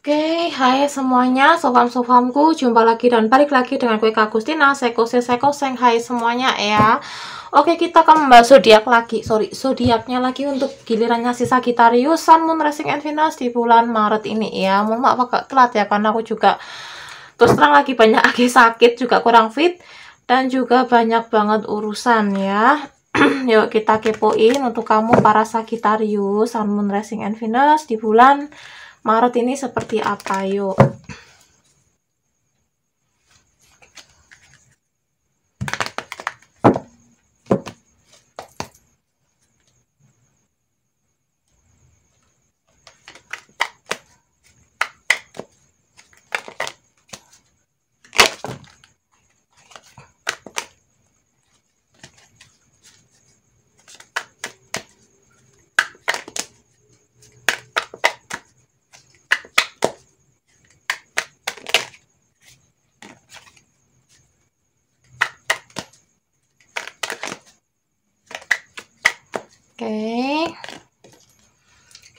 Oke, hai semuanya, sofam-sofamku, jumpa lagi dan balik lagi dengan gue Kak Gustina, seng hai semuanya ya. Oke, kita akan membahas zodiak lagi, zodiaknya lagi untuk gilirannya si Sagittarius, Sun, Moon, Rising, and Venus di bulan Maret ini ya. Mohon maaf agak telat ya, karena aku juga terus terang lagi banyak lagi sakit, juga kurang fit, dan juga banyak banget urusan ya. Yuk kita kepoin untuk kamu para Sagittarius, Sun, Moon, Rising, and Venus di bulan Maret ini seperti apa, yuk.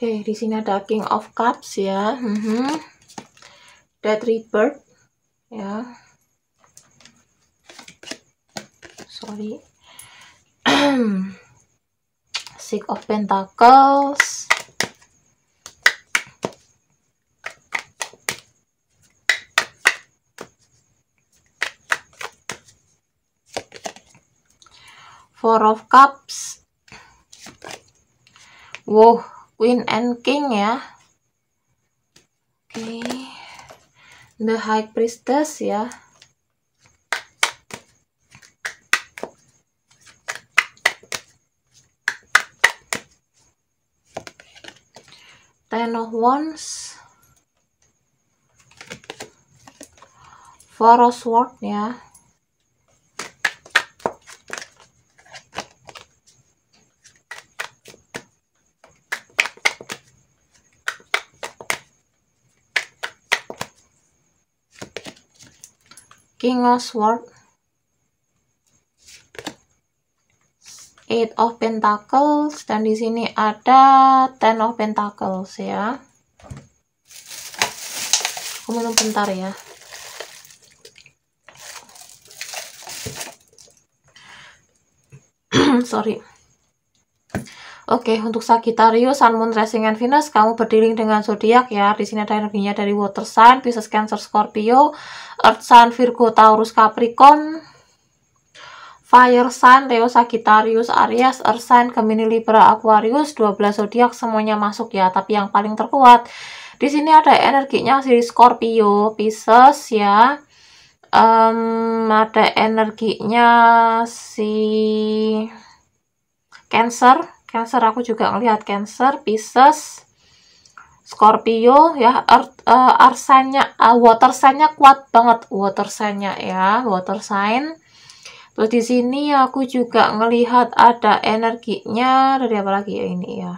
Oke, di sini ada King of Cups ya, Death Rebirth ya, Six of Pentacles, Four of Cups, wow, Queen and King ya. Oke, The High Priestess ya. Ten of Wands, Four of Swords ya. King of Swords, Eight of Pentacles, dan di sini ada Ten of Pentacles ya. Aku minum bentar ya. Sorry. Oke, untuk Sagittarius, Sun, Moon, Rising, and Venus, kamu berdiri dengan zodiak ya. Di sini ada energinya dari Water Sign, Pisces, Cancer, Scorpio, Earth Sign, Virgo, Taurus, Capricorn, Fire Sign, Leo, Sagittarius, Aries, Earth Sign, Gemini, Libra, Aquarius, 12 zodiak semuanya masuk ya. Tapi yang paling terkuat di sini ada energinya si Scorpio, Pisces ya. Ada energinya si Cancer, aku juga ngelihat Cancer, Pisces, Scorpio ya. Water sign-nya kuat banget, water sign-nya ya, water sign. Terus di sini aku juga ngelihat ada energinya dari apa lagi ya ini ya.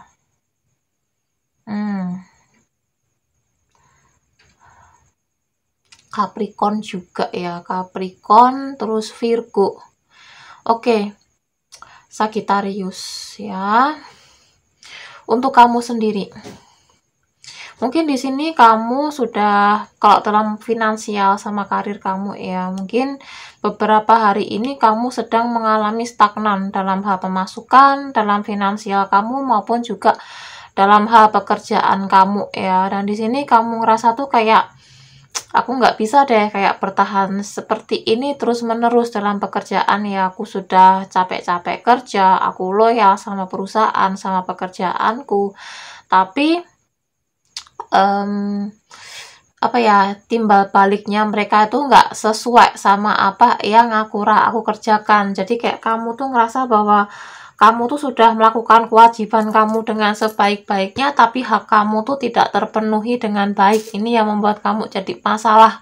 Capricorn juga ya, Capricorn, terus Virgo. Oke, Sagittarius ya. Untuk kamu sendiri, mungkin di sini kamu sudah, kalau dalam finansial sama karir kamu ya, mungkin beberapa hari ini kamu sedang mengalami stagnan dalam hal pemasukan, dalam finansial kamu, maupun juga dalam hal pekerjaan kamu ya. Dan di sini kamu ngerasa tuh kayak, aku nggak bisa deh kayak bertahan seperti ini terus menerus dalam pekerjaan ya. Aku sudah capek-capek kerja, aku loyal sama perusahaan, sama pekerjaanku, tapi apa ya, timbal baliknya mereka itu nggak sesuai sama apa yang aku kerjakan. Jadi kayak kamu tuh ngerasa bahwa kamu tuh sudah melakukan kewajiban kamu dengan sebaik-baiknya, tapi hak kamu tuh tidak terpenuhi dengan baik. Ini yang membuat kamu jadi masalah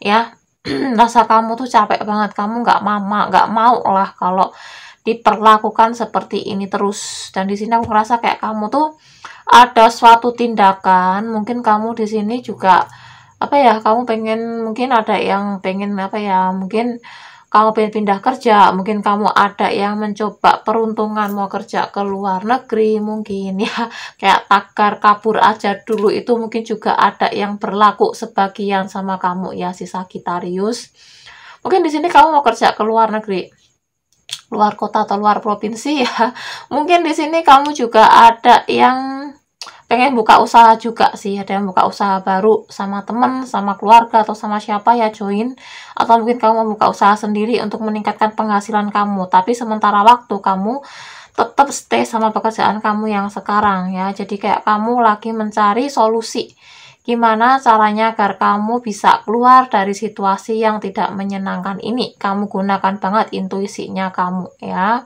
ya. Rasa kamu tuh capek banget, kamu nggak mau lah kalau diperlakukan seperti ini terus. Dan di sini aku ngerasa kayak kamu tuh ada suatu tindakan, mungkin kamu di sini juga apa ya, kamu pengen, mungkin ada yang pengen apa ya, mungkin kamu pengen pindah kerja, mungkin kamu ada yang mencoba peruntungan mau kerja ke luar negeri, mungkin ya kayak tagar kabur aja dulu, itu mungkin juga ada yang berlaku sebagian sama kamu ya si Sagittarius. Mungkin di sini kamu mau kerja ke luar negeri, luar kota atau luar provinsi ya. Mungkin di sini kamu juga ada yang pengen buka usaha juga sih, ada yang buka usaha baru sama temen, sama keluarga, atau sama siapa ya join, atau mungkin kamu mau buka usaha sendiri untuk meningkatkan penghasilan kamu, tapi sementara waktu kamu tetap stay sama pekerjaan kamu yang sekarang ya. Jadi kayak kamu lagi mencari solusi gimana caranya agar kamu bisa keluar dari situasi yang tidak menyenangkan ini. Kamu gunakan banget intuisinya kamu ya.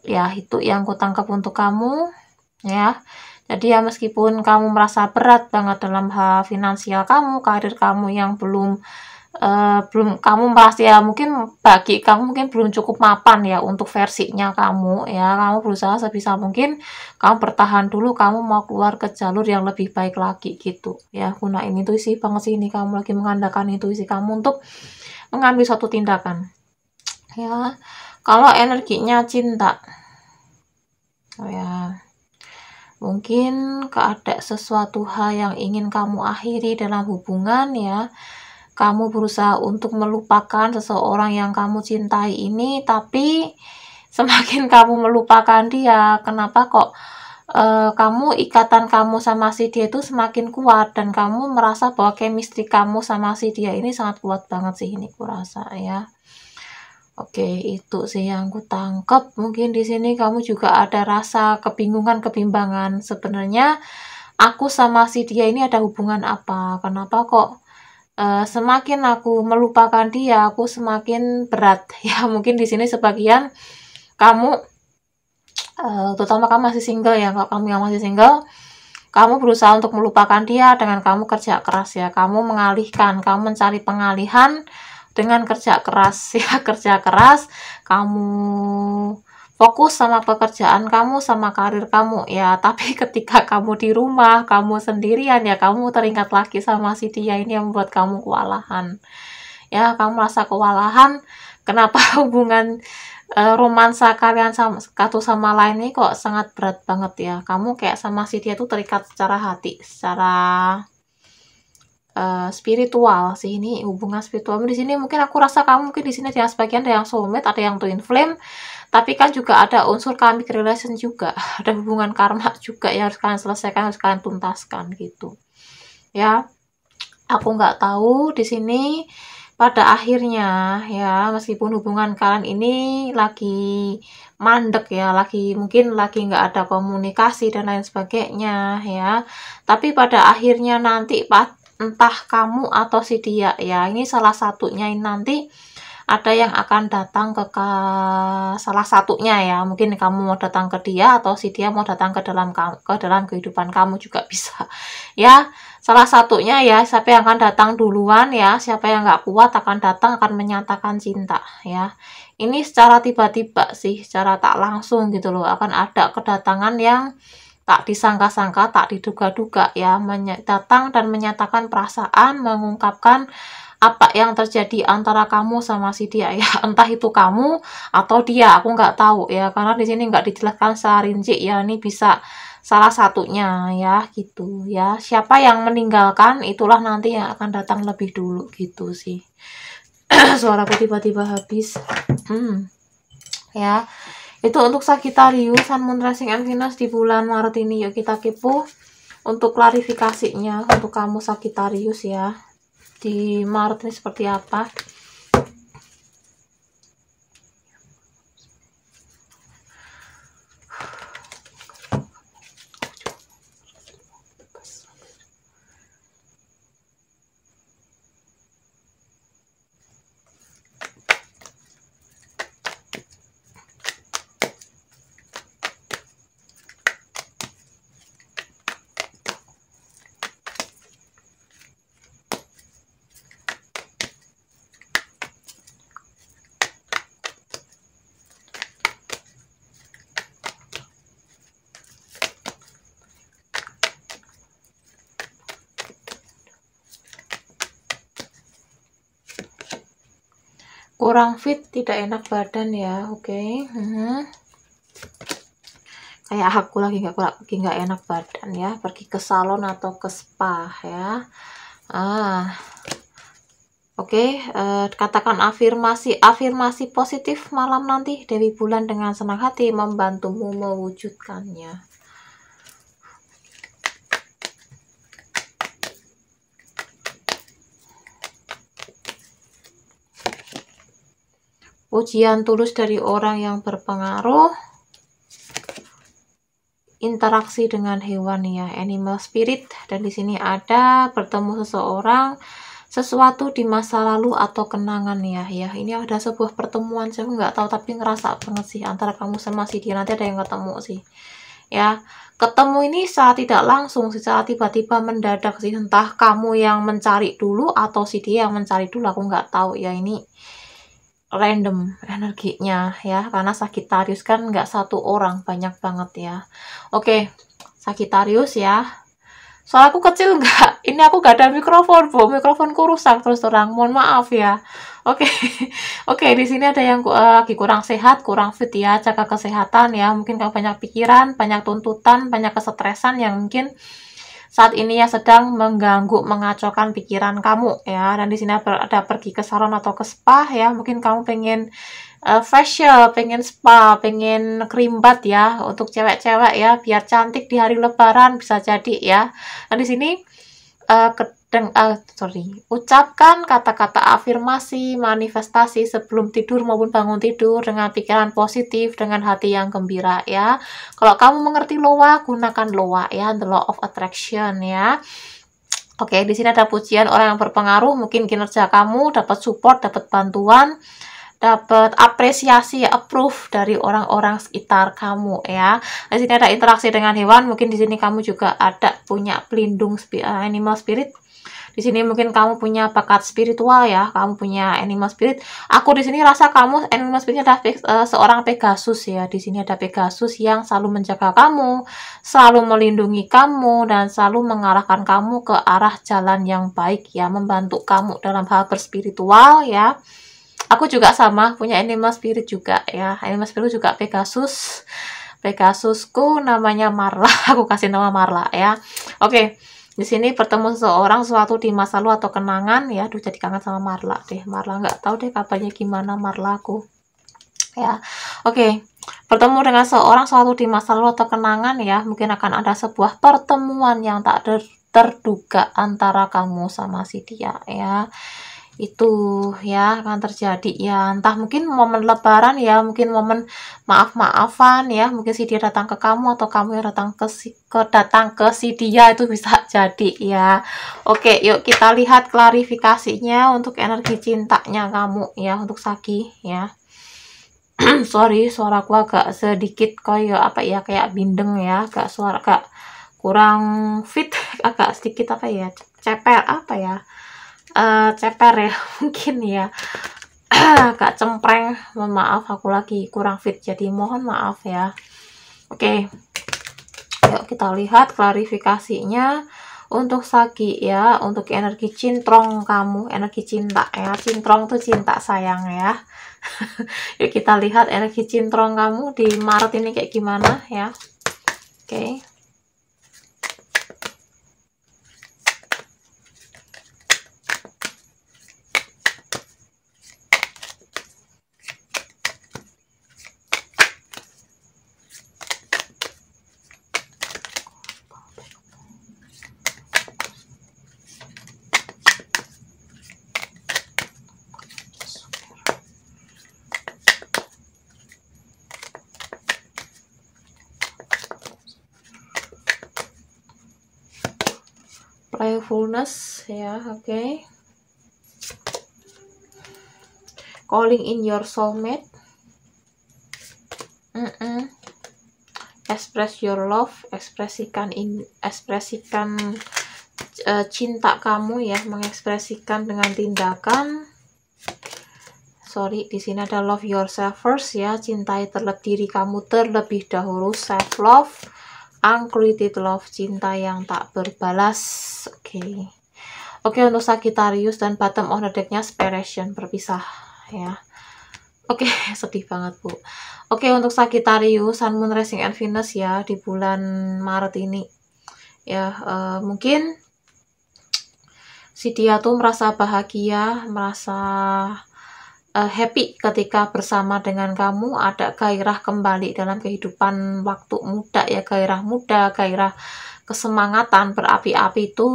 Ya itu yang kutangkap untuk kamu ya. Jadi ya meskipun kamu merasa berat banget dalam hal finansial kamu, karir kamu yang belum kamu merasa ya mungkin bagi kamu mungkin belum cukup mapan ya untuk versinya kamu ya. Kamu berusaha sebisa mungkin kamu bertahan dulu, kamu mau keluar ke jalur yang lebih baik lagi gitu ya. Gunain intuisi banget sih ini, kamu lagi mengandalkan intuisi kamu untuk mengambil suatu tindakan ya. Kalau energinya cinta, oh ya, mungkin ada sesuatu hal yang ingin kamu akhiri dalam hubungan ya. Kamu berusaha untuk melupakan seseorang yang kamu cintai ini, tapi semakin kamu melupakan dia, kenapa kok kamu ikatan kamu sama si dia itu semakin kuat, dan kamu merasa bahwa chemistry kamu sama si dia ini sangat kuat banget sih ini kurasa ya. Oke, itu sih yang ku tangkep. Mungkin di sini kamu juga ada rasa kebingungan, kebimbangan. Sebenarnya aku sama si dia ini ada hubungan apa? Kenapa kok semakin aku melupakan dia, aku semakin berat. Ya, mungkin di sini sebagian kamu, terutama kamu masih single ya. Kalau kamu yang masih single, kamu berusaha untuk melupakan dia dengan kamu kerja keras ya. Kamu mengalihkan, kamu mencari pengalihan dengan kerja keras ya. Kerja keras, kamu fokus sama pekerjaan kamu, sama karir kamu ya. Tapi ketika kamu di rumah, kamu sendirian ya, kamu teringat lagi sama si dia ini yang membuat kamu kewalahan ya. Kamu merasa kewalahan, kenapa hubungan romansa kalian satu sama lain ini kok sangat berat banget ya. Kamu kayak sama si dia tuh terikat secara hati, secara spiritual sih, ini hubungan spiritual di sini. Mungkin aku rasa kamu mungkin di sini ada yang sebagian, ada yang soulmate, ada yang twin flame, tapi kan juga ada unsur karmic relation juga, ada hubungan karma juga yang harus kalian selesaikan, harus kalian tuntaskan gitu ya. Aku nggak tahu di sini pada akhirnya ya, meskipun hubungan kalian ini lagi mandek ya, mungkin lagi nggak ada komunikasi dan lain sebagainya ya, tapi pada akhirnya nanti entah kamu atau si dia ya, ini salah satunya ini nanti ada yang akan datang ke salah satunya ya. Mungkin kamu mau datang ke dia, atau si dia mau datang ke dalam kehidupan kamu juga bisa ya. Salah satunya ya, siapa yang akan datang duluan ya, siapa yang nggak kuat akan datang, akan menyatakan cinta ya. Ini secara tiba-tiba sih, secara tak langsung gitu loh, akan ada kedatangan yang tak disangka-sangka, tak diduga-duga ya, datang dan menyatakan perasaan, mengungkapkan apa yang terjadi antara kamu sama si dia ya. Entah itu kamu atau dia, aku nggak tahu ya, karena di sini nggak dijelaskan secara rinci ya. Ini bisa salah satunya ya gitu ya. Siapa yang meninggalkan itulah nanti yang akan datang lebih dulu gitu sih. Suaraku tiba-tiba habis. Ya, itu untuk Sagittarius, Sun, Moon, Rising, and Venus di bulan Maret ini. Yuk kita kepo untuk klarifikasinya untuk kamu Sagittarius ya, di Maret ini seperti apa. kurang fit, tidak enak badan ya. Oke. Kayak aku lagi nggak enak badan ya, pergi ke salon atau ke spa ya. Oke, katakan afirmasi positif malam nanti. Dewi Bulan dengan senang hati membantumu mewujudkannya. Pujian tulus dari orang yang berpengaruh. Interaksi dengan hewan ya, animal spirit, dan di sini ada bertemu seseorang, sesuatu di masa lalu atau kenangan ya. Ini ada sebuah pertemuan, saya nggak tahu tapi ngerasa banget sih antara kamu sama si dia, nanti ada yang ketemu sih ya. Ketemu ini secara tidak langsung, secara tiba-tiba mendadak sih, entah kamu yang mencari dulu atau si dia yang mencari dulu, aku nggak tahu ya. Ini random energinya ya, karena Sagittarius kan nggak satu orang, banyak banget ya. Oke, Sagittarius ya. Soal aku kecil nggak, ini aku nggak ada mikrofon, mikrofonku rusak terus terang, mohon maaf ya. Oke, oke, di sini ada yang lagi kurang sehat, kurang fit ya, jaga kesehatan ya. Mungkin kamu banyak pikiran, banyak tuntutan, banyak kesetresan yang mungkin saat ini ya sedang mengganggu, mengacaukan pikiran kamu ya. Dan di sini ada pergi ke salon atau ke spa ya. Mungkin kamu pengen facial, pengen spa, pengen kerimbat ya untuk cewek-cewek ya, biar cantik di hari Lebaran bisa jadi ya. Nah di sini ucapkan kata-kata afirmasi, manifestasi sebelum tidur maupun bangun tidur dengan pikiran positif, dengan hati yang gembira ya. Kalau kamu mengerti Loa, gunakan Loa ya, the law of attraction ya. Oke, di sini ada pujian orang yang berpengaruh, mungkin kinerja kamu dapat support, dapat bantuan, dapat apresiasi, approve dari orang-orang sekitar kamu ya. Di sini ada interaksi dengan hewan, mungkin di sini kamu juga ada punya pelindung animal spirit. Di sini mungkin kamu punya bakat spiritual ya, kamu punya animal spirit. Aku di sini rasa kamu animal spiritnya adalah seorang Pegasus ya. Di sini ada Pegasus yang selalu menjaga kamu, selalu melindungi kamu, dan selalu mengarahkan kamu ke arah jalan yang baik ya, membantu kamu dalam hal berspiritual ya. Aku juga sama, punya animal spirit juga ya. Animal spirit juga Pegasus. Pegasusku namanya Marla. Aku kasih nama Marla ya. Oke. Di sini bertemu seseorang, sesuatu di masa lalu atau kenangan ya. Aduh, jadi kangen sama Marla deh. Marla nggak tahu deh kabarnya gimana Marla aku. Ya. Oke. Bertemu dengan seseorang, sesuatu di masa lalu atau kenangan ya. Mungkin akan ada sebuah pertemuan yang tak terduga antara kamu sama si dia ya. Itu ya akan terjadi ya, entah mungkin momen lebaran ya, mungkin momen maaf-maafan ya, mungkin si dia datang ke kamu atau kamu yang datang ke si dia, itu bisa jadi ya. Oke, yuk kita lihat klarifikasinya untuk energi cintanya kamu ya, untuk Sagi ya. Sorry, suaraku agak sedikit kayak bindeng ya, agak kurang fit, agak sedikit ceper ceper ya mungkin ya, agak cempreng, mohon maaf, aku lagi kurang fit jadi mohon maaf ya. Oke, yuk kita lihat klarifikasinya untuk Sagi ya, untuk energi cintrong kamu, energi cinta ya. Cintrong tuh cinta sayang ya. Yuk kita lihat energi cintrong kamu di Maret ini kayak gimana ya. Oke. Playfulness ya, oke. Calling in your soulmate. Express your love, ekspresikan cinta kamu ya, mengekspresikan dengan tindakan. Sorry, di sini ada love yourself first ya, cintai diri kamu terlebih dahulu, self love. Unrequited love, cinta yang tak berbalas. Oke, untuk Sagittarius dan bottom of the deck-nya separation, berpisah ya. Oke, sedih banget, Bu. Oke, untuk Sagittarius, Sun, Moon, Rising, and Venus ya di bulan Maret ini. Ya, mungkin si dia tuh merasa bahagia, merasa happy ketika bersama dengan kamu, ada gairah kembali dalam kehidupan waktu muda ya, gairah muda, gairah kesemangatan berapi-api itu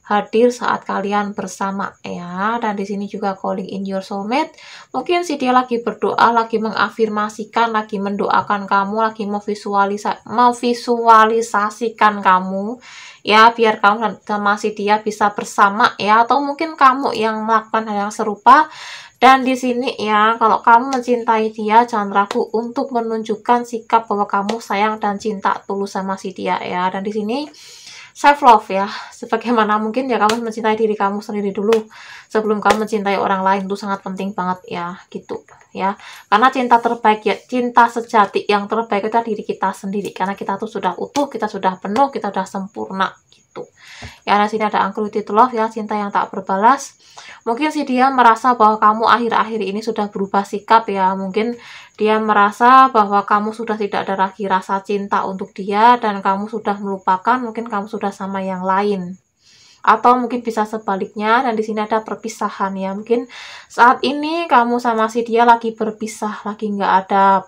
hadir saat kalian bersama ya. Dan di sini juga calling in your soulmate. Mungkin si dia lagi berdoa, lagi mengafirmasikan, lagi mendoakan kamu, lagi memvisualisasikan kamu ya, biar kamu sama si dia bisa bersama ya, atau mungkin kamu yang melakukan hal yang serupa. Dan di sini ya, kalau kamu mencintai dia, jangan ragu untuk menunjukkan sikap bahwa kamu sayang dan cinta tulus sama si dia ya. Dan di sini self love ya, sebagaimana mungkin ya kamu mencintai diri kamu sendiri dulu sebelum kamu mencintai orang lain, itu sangat penting banget ya, gitu ya. Karena cinta terbaik ya, cinta sejati yang terbaik itu diri kita sendiri, karena kita tuh sudah utuh, kita sudah penuh, kita sudah sempurna gitu ya. Di sini ada unlimited love ya, cinta yang tak berbalas. Mungkin sih dia merasa bahwa kamu akhir-akhir ini sudah berubah sikap ya, mungkin dia merasa bahwa kamu sudah tidak ada lagi rasa cinta untuk dia dan kamu sudah melupakan, mungkin kamu sudah sama yang lain. Atau mungkin bisa sebaliknya, dan di sini ada perpisahan ya. Mungkin saat ini kamu sama si dia lagi berpisah, lagi nggak ada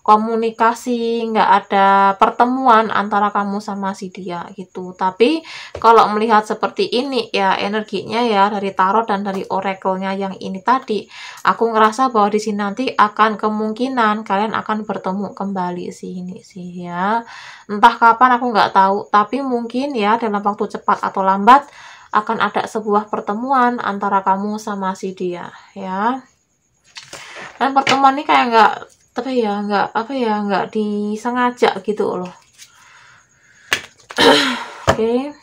komunikasi, nggak ada pertemuan antara kamu sama si dia gitu. Tapi kalau melihat seperti ini ya, energinya ya dari tarot dan dari oracle-nya yang ini tadi, aku ngerasa bahwa di sini nanti akan kemungkinan kalian akan bertemu kembali sih ini sih ya. Entah kapan aku nggak tahu, tapi mungkin ya dalam waktu cepat atau lambat akan ada sebuah pertemuan antara kamu sama si dia ya. Dan pertemuan ini kayak nggak disengaja gitu loh. Oke.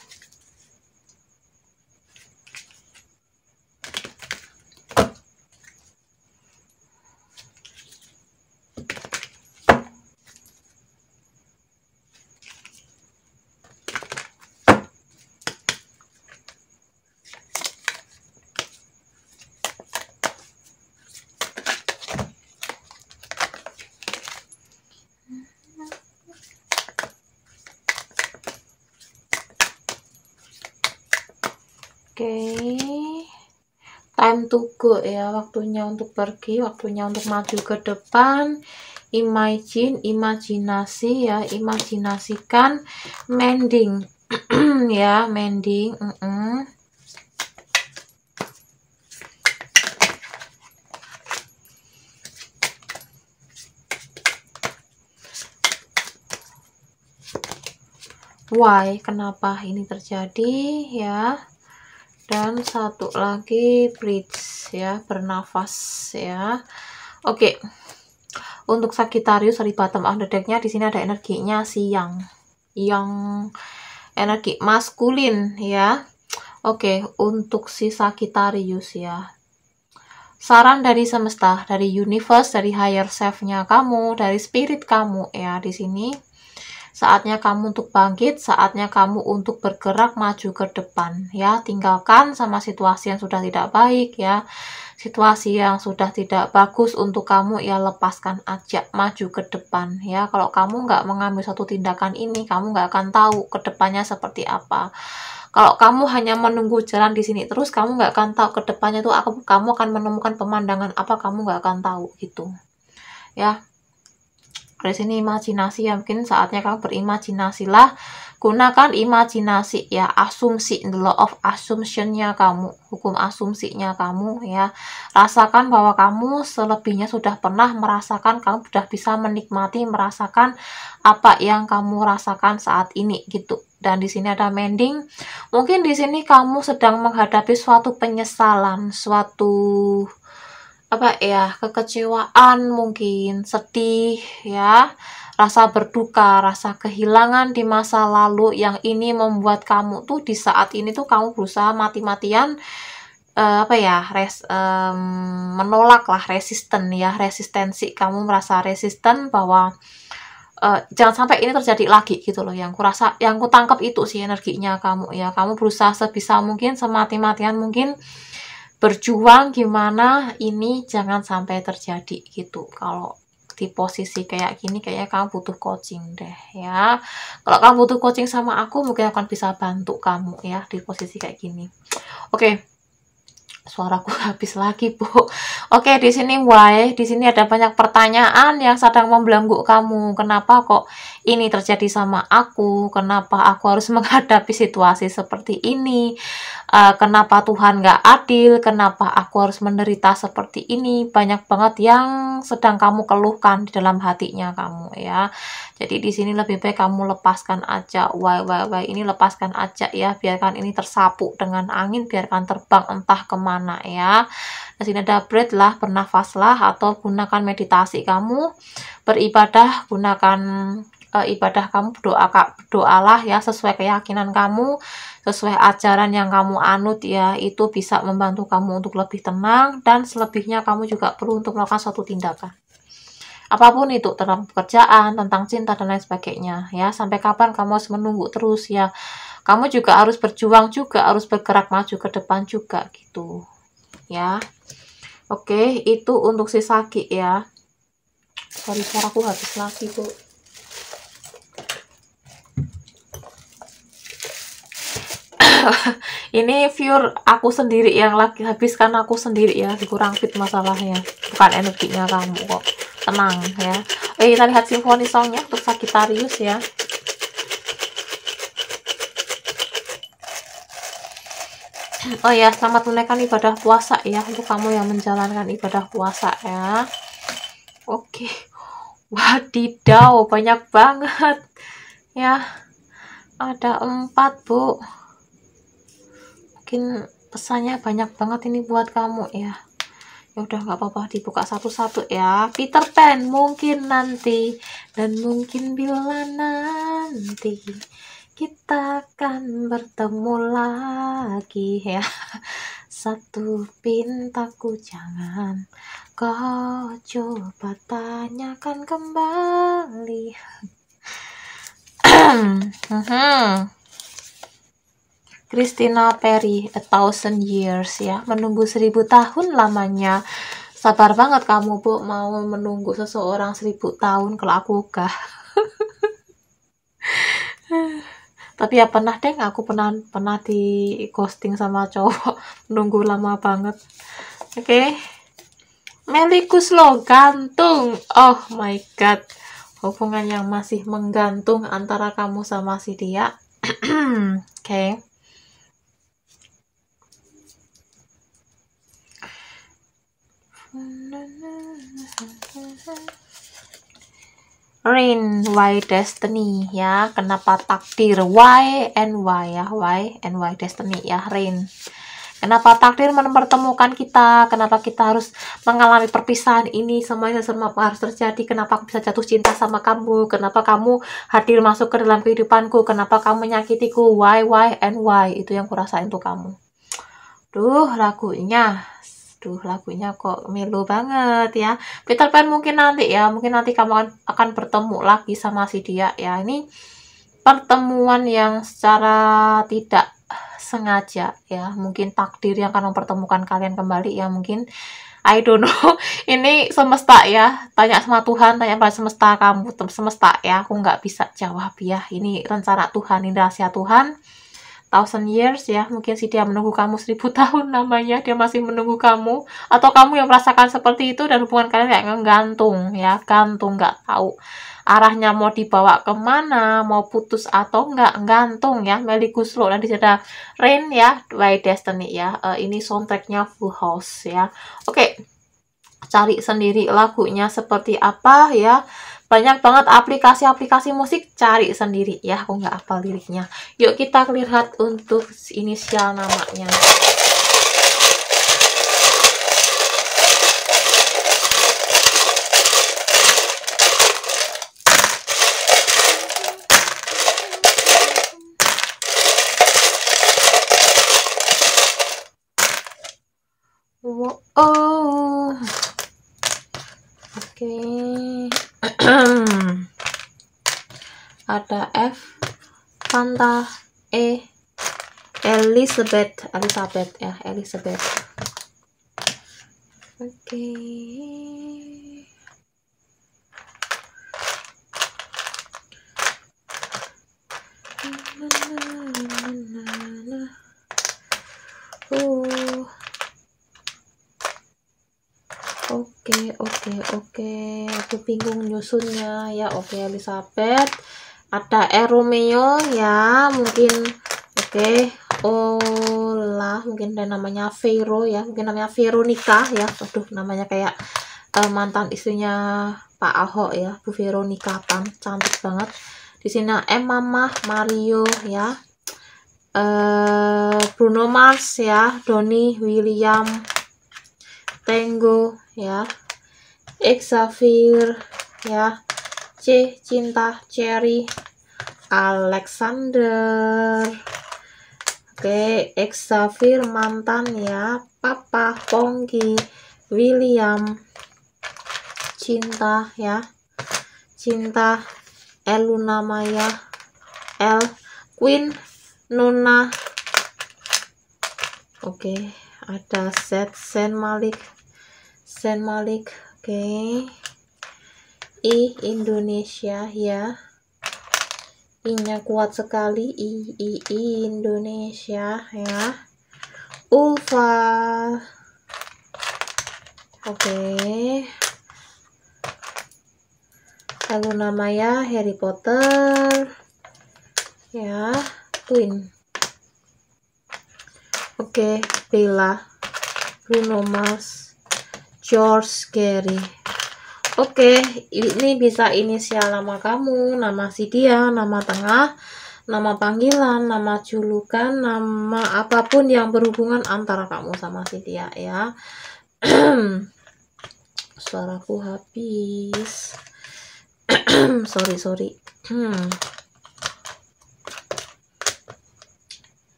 Time to go ya, waktunya untuk pergi, waktunya untuk maju ke depan. Imagine, imajinasi ya, imajinasikan, mending ya, mending. Why, kenapa ini terjadi ya. Dan satu lagi bridge ya, bernafas ya. Oke. Untuk Sagittarius dari bottom of the deck-nya di sini ada energinya siang, yang energi maskulin ya. Oke, untuk si Sagittarius ya, saran dari semesta, dari universe, dari higher self-nya kamu, dari spirit kamu ya, di sini saatnya kamu untuk bangkit, saatnya kamu untuk bergerak maju ke depan ya. Tinggalkan sama situasi yang sudah tidak baik ya, situasi yang sudah tidak bagus untuk kamu ya, lepaskan aja, maju ke depan ya. Kalau kamu nggak mengambil satu tindakan ini, kamu nggak akan tahu ke depannya seperti apa. Kalau kamu hanya menunggu jalan di sini terus, kamu nggak akan tahu ke depannya tuh kamu akan menemukan pemandangan apa, kamu nggak akan tahu gitu ya. Dari sini imajinasi ya, mungkin saatnya kamu berimajinasilah, gunakan imajinasi ya, asumsi, the law of assumption-nya kamu, hukum asumsinya kamu ya. Rasakan bahwa kamu selebihnya sudah pernah merasakan, kamu sudah bisa menikmati, merasakan apa yang kamu rasakan saat ini gitu. Dan di sini ada mending, mungkin di sini kamu sedang menghadapi suatu penyesalan, suatu kekecewaan, mungkin sedih ya, rasa berduka, rasa kehilangan di masa lalu, yang ini membuat kamu tuh di saat ini tuh kamu berusaha mati-matian menolak lah, resistensi, kamu merasa resisten bahwa jangan sampai ini terjadi lagi gitu loh. Yang kurasa, yang kutangkap itu sih energinya kamu ya, kamu berusaha sebisa mungkin, semati-matian mungkin berjuang gimana ini jangan sampai terjadi gitu. Kalau di posisi kayak gini kayaknya kamu butuh coaching deh ya. Kalau kamu butuh coaching sama aku mungkin akan bisa bantu kamu ya di posisi kayak gini. Oke. Suaraku habis lagi, Bu. Oke, di sini why? Di sini ada banyak pertanyaan yang sedang membelenggu kamu. Kenapa kok ini terjadi sama aku? Kenapa aku harus menghadapi situasi seperti ini? Kenapa Tuhan gak adil? Kenapa aku harus menderita seperti ini? Banyak banget yang sedang kamu keluhkan di dalam hatinya kamu ya. Jadi di sini lebih baik kamu lepaskan aja. Why ini lepaskan aja ya. Biarkan ini tersapu dengan angin, biarkan terbang entah kemana ya. Di sini ada breath lah, bernafaslah atau gunakan meditasi kamu, beribadah, gunakan ibadah kamu, berdoalah ya sesuai keyakinan kamu, sesuai ajaran yang kamu anut ya, itu bisa membantu kamu untuk lebih tenang. Dan selebihnya kamu juga perlu untuk melakukan suatu tindakan. Apapun itu, tentang pekerjaan, tentang cinta, dan lain sebagainya ya. Sampai kapan kamu harus menunggu terus ya. Kamu juga harus berjuang juga, harus bergerak maju ke depan juga gitu ya. Oke, itu untuk si Saki ya. Sorry, suaraku habis lagi, Bu. Ini viewer aku sendiri yang lagi habiskan, aku sendiri ya, kurang fit masalahnya, bukan energinya kamu kok. Tenang ya. Kita lihat simfoni songnya untuk Sagittarius ya. Oh ya, selamat menunaikan ibadah puasa ya untuk kamu yang menjalankan ibadah puasa ya. Oke. Wadidaw, banyak banget ya. Ada 4, Bu. Mungkin pesannya banyak banget ini buat kamu ya. Ya udah nggak apa-apa, dibuka satu-satu ya. Peter Pan, mungkin nanti dan mungkin bila nanti kita akan bertemu lagi ya. Satu pintaku jangan kau coba tanyakan kembali. Christina Perry, 1000 years ya, menunggu 1000 tahun lamanya. Sabar banget kamu, Bu, mau menunggu seseorang 1000 tahun kalau aku gak. Tapi ya pernah deh, aku pernah di ghosting sama cowok, nunggu lama banget. Oke. Melly Guslo, gantung. Oh my god. Hubungan yang masih menggantung antara kamu sama si dia. Oke. Rain, why destiny ya, kenapa takdir, why and why ya, why and why destiny ya, Rain. Kenapa takdir mempertemukan kita, kenapa kita harus mengalami perpisahan ini, semuanya harus terjadi, kenapa aku bisa jatuh cinta sama kamu, kenapa kamu hadir masuk ke dalam kehidupanku, kenapa kamu menyakitiku, why and why, itu yang kurasain tuh kamu. Lagunya kok melo banget ya. Peter Pan mungkin nanti kamu akan bertemu lagi sama si dia ya. Ini pertemuan yang secara tidak sengaja ya, mungkin takdir yang akan mempertemukan kalian kembali ya, mungkin I don't know. Ini semesta ya, tanya sama Tuhan, tanya pada semesta, kamu semesta ya, aku nggak bisa jawab ya. Ini rencana Tuhan, ini rahasia Tuhan. 1000 years ya, mungkin sih dia menunggu kamu 1000 tahun namanya, dia masih menunggu kamu, atau kamu yang merasakan seperti itu, dan hubungan kalian kayak ngegantung ya, gantung, nggak tahu arahnya mau dibawa kemana, mau putus atau nggak, gantung ya. Melly Guslo, dan di sini ada Rain ya, by Destiny ya. Ini soundtracknya Full House ya. Oke, cari sendiri lagunya seperti apa ya. Banyak banget aplikasi-aplikasi musik, cari sendiri ya, aku nggak hafal liriknya. Yuk kita lihat untuk inisial namanya. Oh, oke. Ada F, Fanta, E, Elizabeth ya, Elizabeth. Oke. Oke, aku bingung nyusunnya ya. Oke, Elizabeth, ada Romeo ya, mungkin. Oke, Ola, mungkin ada namanya Vero ya, mungkin namanya Veronica ya. Waduh, namanya kayak mantan istrinya Pak Ahok ya, Bu Veronica Tan, cantik banget. Di sini Mama Mario ya, Bruno Mars ya, Donny William, Tango ya, Xavier ya, Cinta Cherry, Alexander. Oke, Xavier mantan ya, Papa Pongki, William, Cinta ya, Cinta, Luna Maya, Queen, Nona. Oke, ada Sen Malik. Oke, Indonesia ya, I-nya kuat sekali, Indonesia ya, Ulfa. Oke, lalu namanya Harry Potter ya, Queen. Oke, Bella, Bruno Mars, George Gary. Oke, ini bisa inisial nama kamu, nama si dia, nama tengah, nama panggilan, nama julukan, nama apapun yang berhubungan antara kamu sama si dia ya. Suaraku habis. sorry.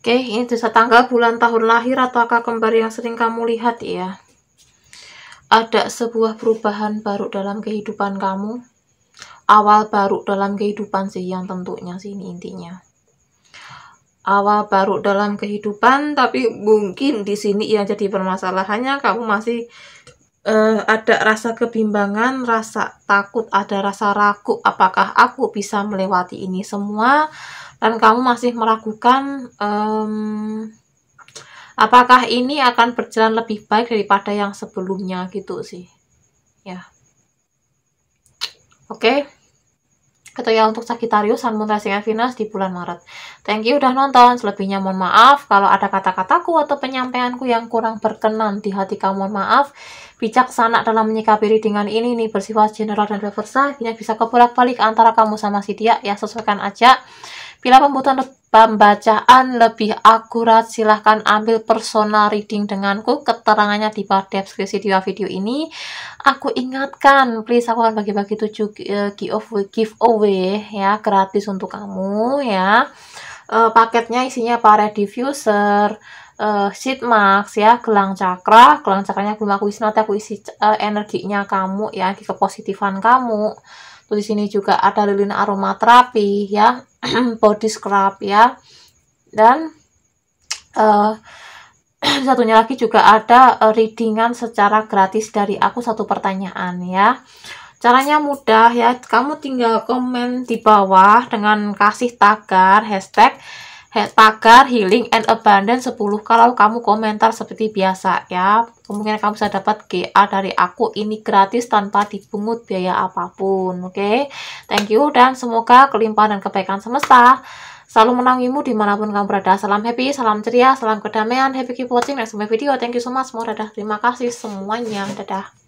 Oke, ini tulisan tanggal, bulan, tahun lahir atau angka kembar yang sering kamu lihat ya. Ada sebuah perubahan baru dalam kehidupan kamu. Awal baru dalam kehidupan sih yang tentunya sih, ini intinya. Awal baru dalam kehidupan, tapi mungkin di sini yang jadi permasalahannya kamu masih ada rasa kebimbangan, rasa takut, ada rasa ragu, apakah aku bisa melewati ini semua, dan kamu masih meragukan apakah ini akan berjalan lebih baik daripada yang sebelumnya gitu sih ya. Oke. Itu ya untuk Sagittarius, Sun, Moon, Rising, Venus di bulan Maret. Thank you udah nonton. Selebihnya mohon maaf kalau ada kata-kataku atau penyampaianku yang kurang berkenan di hati kamu, mohon maaf. Bijaksana dalam menyikapi readingan ini nih, bersifat general dan universal. Ini bisa kebolak-balik antara kamu sama si dia ya, sesuaikan aja. Bila pembacaan lebih akurat, silahkan ambil personal reading denganku. Keterangannya di bawah deskripsi di video ini. Aku ingatkan, please, aku akan bagi-bagi 7 giveaway ya, gratis untuk kamu ya. Paketnya isinya para diffuser, sheet mask ya, gelang cakranya belum aku isi, nanti aku isi energinya kamu ya, kepositifan kamu. Terus di sini juga ada lilin aromaterapi ya, body scrub ya, dan satunya lagi juga ada readingan secara gratis dari aku, 1 pertanyaan ya. Caranya mudah ya, kamu tinggal komen di bawah dengan kasih tagar hashtag healing and abundance 10. Kalau kamu komentar seperti biasa ya, kemungkinan kamu bisa dapat GA dari aku ini gratis tanpa dipungut biaya apapun. Oke, thank you, dan semoga kelimpahan dan kebaikan semesta selalu menangimu dimanapun kamu berada. Salam happy, salam ceria, salam kedamaian. Happy keep watching next video. Thank you so much. Dadah. Terima kasih semuanya. Dadah.